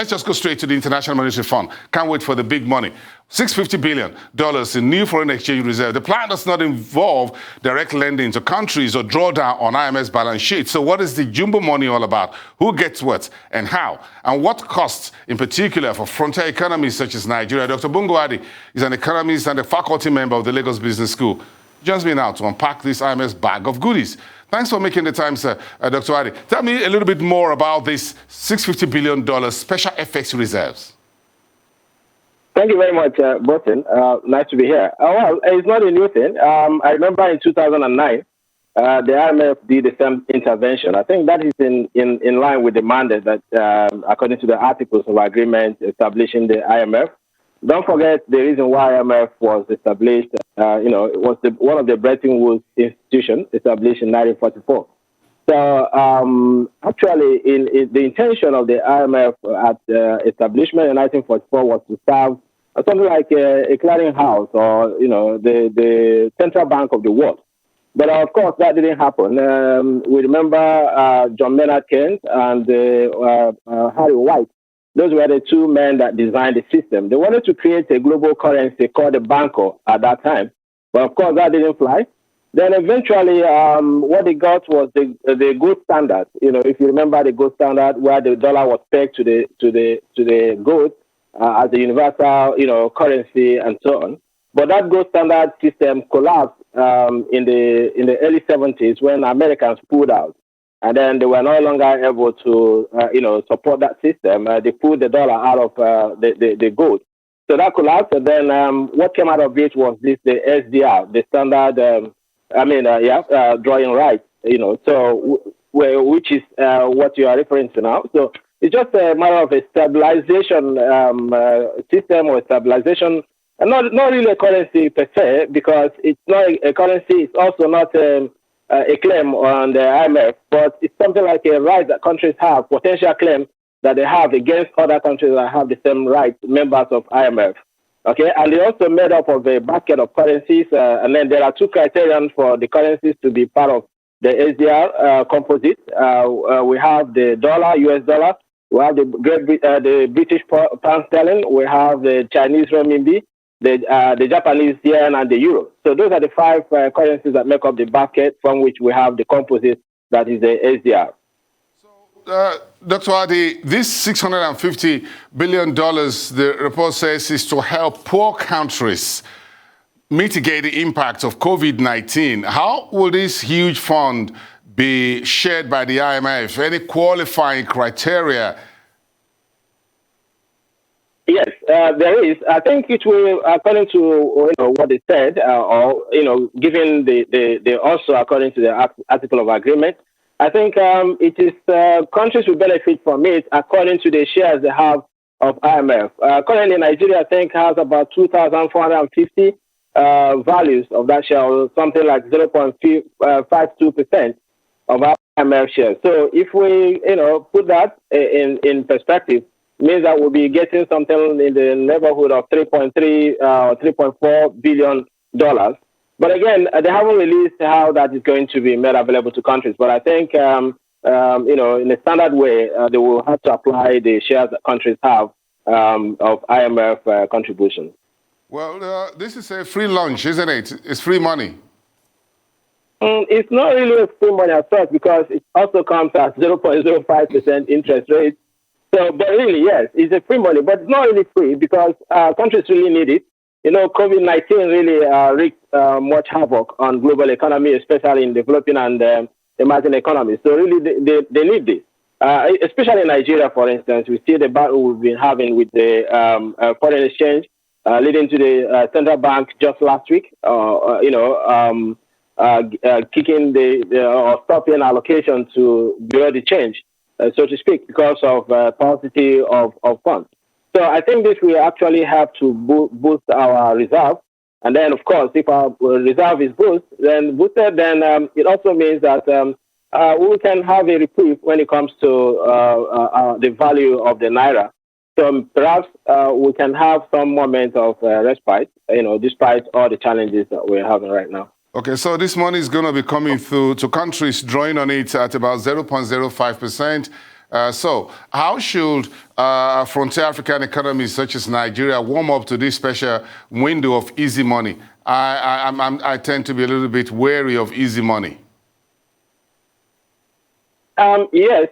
let's just go straight to the International Monetary Fund. Can't wait for the big money. $650 billion in new foreign exchange reserve. The plan does not involve direct lending to countries or drawdown on IMF's balance sheet. So what is the jumbo money all about? Who gets what and how? And what costs, in particular, for frontier economies such as Nigeria? Dr. Bunguadi is an economist and a faculty member of the Lagos Business School. Joins me now to unpack this IMF's bag of goodies. Thanks for making the time, sir. Dr. Adi, tell me a little bit more about this $650 billion special FX reserves. Thank you very much, Burton. Nice to be here. Well, it's not a new thing. I remember in 2009, the IMF did the same intervention. I think that is in line with the mandate that, according to the articles of agreement establishing the IMF. Don't forget the reason why IMF was established. It was one of the Bretton Woods institutions established in 1944. So actually, the intention of the IMF at establishment in 1944 was to serve something like a clearinghouse or the central bank of the world. But of course, that didn't happen. We remember John Maynard Keynes and Harry White. Those were the two men that designed the system. They wanted to create a global currency called the banco at that time. But of course, that didn't fly. Then eventually, what they got was the gold standard. If you remember the gold standard, where the dollar was pegged to the gold as a universal, currency and so on. But that gold standard system collapsed in the early 70s when Americans pulled out. And then they were no longer able to, support that system. They pulled the dollar out of the gold. So that collapsed. And then what came out of it was the SDR, the standard, drawing rights, which is what you are referring to now. So it's just a matter of a stabilization system or stabilization, and not really a currency per se, because it's not a currency. It's also not a claim on the IMF, but it's something like a right that countries have, potential claim that they have against other countries that have the same rights, members of IMF. Okay, and they're also made up of a basket of currencies, and then there are two criterion for the currencies to be part of the SDR composite. We have the dollar, US dollar, we have the British pound sterling, we have the Chinese renminbi, the Japanese yen, and the euro. So those are the five currencies that make up the basket from which we have the composite that is the SDR. So, Dr. Adi, this $650 billion, the report says, is to help poor countries mitigate the impact of COVID-19. How will this huge fund be shared by the IMF? Any qualifying criteria? Yes, there is. I think it will, according to what they said, given the also according to the article of agreement, I think it is countries will benefit from it according to the shares they have of IMF. Currently, Nigeria, I think, has about 2,450 values of that share, or something like 0.52% of our IMF shares. So if we, put that in perspective, means that we'll be getting something in the neighborhood of $3.4 billion. But again, they haven't released how that is going to be made available to countries. But I think, in a standard way, they will have to apply the shares that countries have of IMF contributions. Well, this is a free lunch, isn't it? It's free money. It's not really a free money as such, because it also comes at 0.05% interest rate. So, but really, yes, it's a free money, but it's not really free because countries really need it. COVID-19 really wreaked much havoc on global economy, especially in developing and emerging economies. So really, they need this. Especially in Nigeria, for instance, we see the battle we've been having with the foreign exchange, leading to the central bank just last week, kicking or stopping allocation to bureau de change, so to speak, because of paucity of funds. So I think this will actually help to boost our reserve. And then, of course, if our reserve is boosted, then it also means that we can have a reprieve when it comes to the value of the naira. So perhaps we can have some moment of respite, despite all the challenges that we're having right now. Okay, so this money is going to be coming through to countries drawing on it at about 0.05%. So how should frontier African economies such as Nigeria warm up to this special window of easy money? I tend to be a little bit wary of easy money. Yes,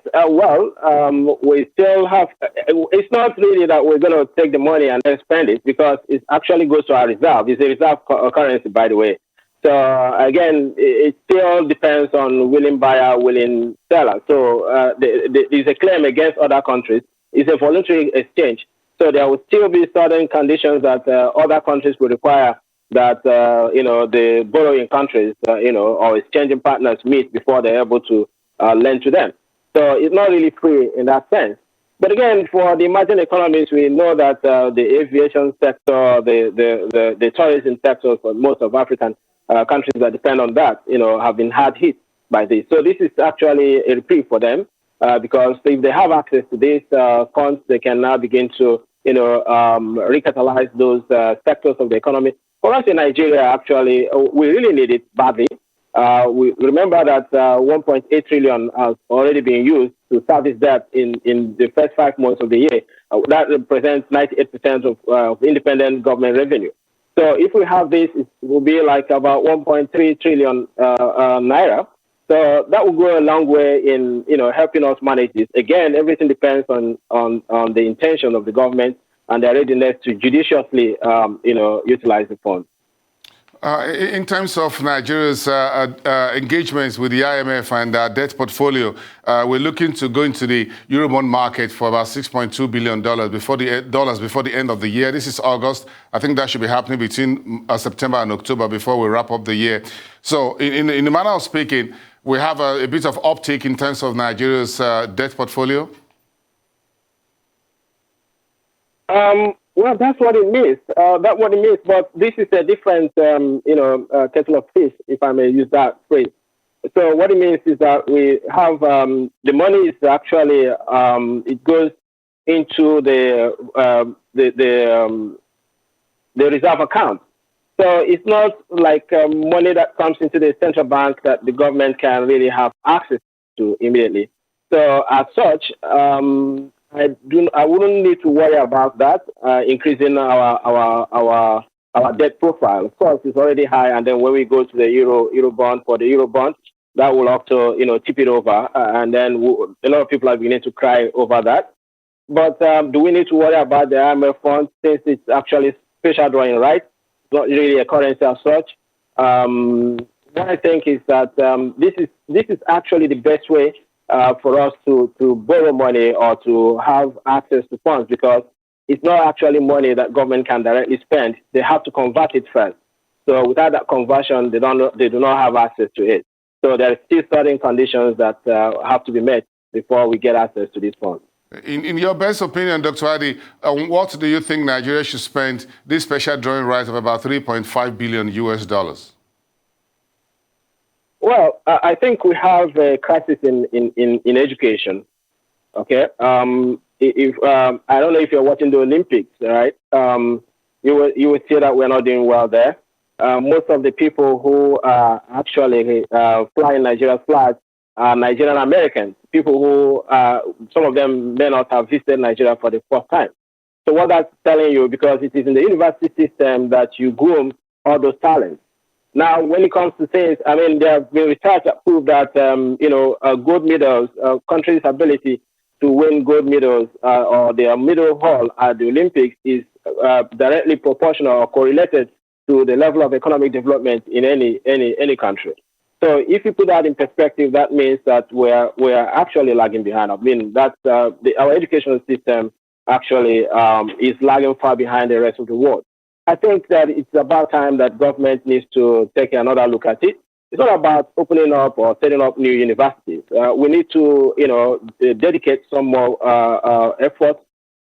we still have, it's not really that we're going to take the money and then spend it, because it actually goes to our reserve. It's a reserve currency, by the way. So again, it still depends on willing buyer, willing seller. So there's a claim against other countries. It's a voluntary exchange. So there will still be certain conditions that other countries will require that, the borrowing countries, or exchanging partners meet before they're able to lend to them. So it's not really free in that sense. But again, for the emerging economies, we know that the aviation sector, the tourism sector for most of African countries that depend on that, have been hard hit by this. So this is actually a reprieve for them, because if they have access to these funds, they can now begin to, recatalyze those sectors of the economy. For us in Nigeria, actually, we really need it badly. We remember that 1.8 trillion has already been used to service debt in the first 5 months of the year. That represents 98% of independent government revenue. So if we have this, it will be like about 1.3 trillion naira. So that will go a long way in helping us manage this. Again, everything depends on the intention of the government and their readiness to judiciously utilize the funds. In terms of Nigeria's engagements with the IMF and our debt portfolio, we're looking to go into the Eurobond market for about $6.2 billion before the end of the year. This is August. I think that should be happening between September and October before we wrap up the year. So in the manner of speaking, we have a bit of uptake in terms of Nigeria's debt portfolio. Well, that's what it means. That's what it means. But this is a different, kettle of fish, if I may use that phrase. So what it means is that we have the money is actually it goes into the reserve account. So it's not like money that comes into the central bank that the government can really have access to immediately. So as such, I wouldn't need to worry about that increasing our debt profile. Of course, it's already high, and then when we go to the Eurobond for the Eurobond, that will also tip it over, and then a lot of people are beginning to cry over that. But do we need to worry about the IMF fund since it's actually special drawing rights? It's not really a currency as such. What I think is that this is actually the best way for us to borrow money or to have access to funds, because it's not actually money that government can directly spend. They have to convert it first. So without that conversion, they do not have access to it. So there are still certain conditions that have to be met before we get access to these funds. In your best opinion, Dr. Adi, what do you think Nigeria should spend this special drawing rights of about $3.5 billion US? Well, I think we have a crisis in education. Okay, if I don't know if you're watching the Olympics, right? You will see that we're not doing well there. Most of the people who are actually flying Nigeria's flag are Nigerian Americans. People who some of them may not have visited Nigeria for the first time. So what that's telling you, because it is in the university system that you groom all those talents. Now, when it comes to things, I mean, there have been research that prove that, gold medals, countries' ability to win gold medals or their medal haul at the Olympics is directly proportional or correlated to the level of economic development in any country. So if you put that in perspective, that means that we're actually lagging behind. I mean, that's our educational system actually is lagging far behind the rest of the world. I think that it's about time that government needs to take another look at it. It's not about opening up or setting up new universities. We need to, dedicate some more effort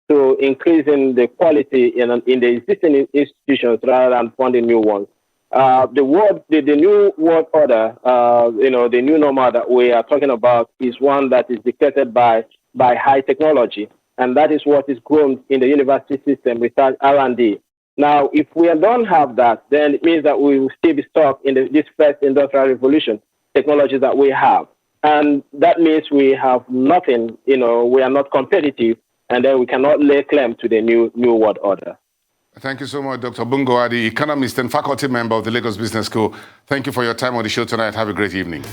to increasing the quality in the existing institutions rather than funding new ones. The new world order, the new normal that we are talking about is one that is dictated by high technology, and that is what is grown in the university system with R&D. Now, if we don't have that, then it means that we will still be stuck in this first industrial revolution technologies that we have. And that means we have nothing, we are not competitive, and then we cannot lay claim to the new world order. Thank you so much, Dr. Bungoa, the economist and faculty member of the Lagos Business School. Thank you for your time on the show tonight. Have a great evening.